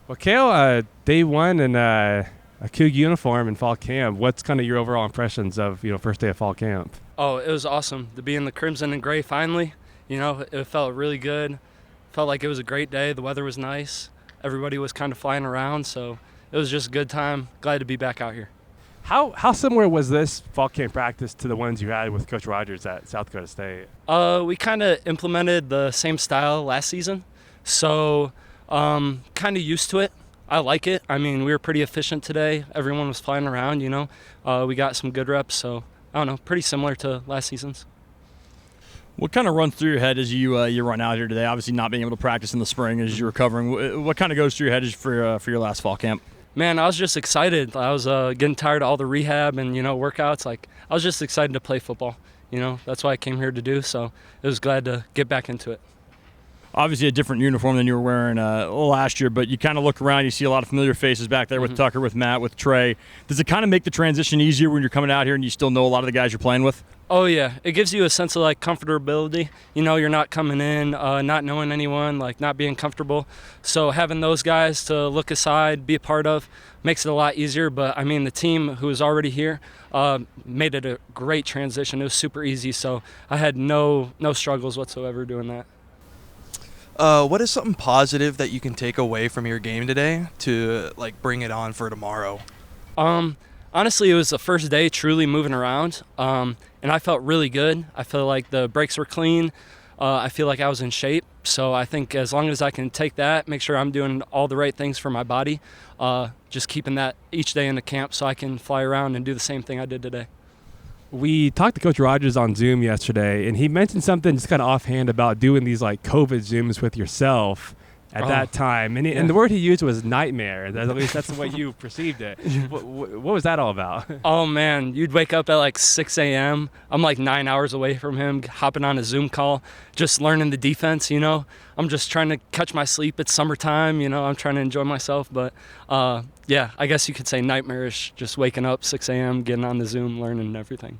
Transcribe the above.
Well, Cale, day one in a Coug uniform in fall camp. What's kind of your overall impressions of first day of fall camp? Oh, it was awesome to be in the crimson and gray finally. It felt really good. Felt like it was a great day. The weather was nice. Everybody was kind of flying around, so it was just a good time. Glad to be back out here. How similar was this fall camp practice to the ones you had with Coach Rogers at South Dakota State? We kind of implemented the same style last season, so kind of used to it. I like it. I mean, we were pretty efficient today. Everyone was flying around, We got some good reps, so I don't know, pretty similar to last season's. What kind of runs through your head as you run out here today? Obviously, not being able to practice in the spring as you're recovering. What kind of goes through your head for your last fall camp? Man, I was just excited. I was getting tired of all the rehab and workouts. I was just excited to play football. That's what I came here to do. So I was glad to get back into it. Obviously, a different uniform than you were wearing last year, but you kind of look around, you see a lot of familiar faces back there with Tucker, with Matt, with Trey. Does it kind of make the transition easier when you're coming out here and you still know a lot of the guys you're playing with? Oh, yeah. It gives you a sense of, comfortability. You're not coming in, not knowing anyone, not being comfortable. So having those guys to look aside, be a part of, makes it a lot easier. But, I mean, the team who was already here made it a great transition. It was super easy, so I had no struggles whatsoever doing that. What is something positive that you can take away from your game today to bring it on for tomorrow? Honestly, it was the first day truly moving around, and I felt really good. I feel like the brakes were clean. I feel like I was in shape. So I think as long as I can take that, make sure I'm doing all the right things for my body, just keeping that each day in the camp so I can fly around and do the same thing I did today. We talked to Coach Rogers on Zoom yesterday, and he mentioned something just kind of offhand about doing these COVID Zooms with yourself at that time. And the word he used was nightmare. At least that's the way you perceived it. What was that all about? Oh, man, you'd wake up at 6 a.m. I'm 9 hours away from him, hopping on a Zoom call, just learning the defense, I'm just trying to catch my sleep. It's summertime, I'm trying to enjoy myself. But, yeah, I guess you could say nightmarish, just waking up 6 a.m., getting on the Zoom, learning everything.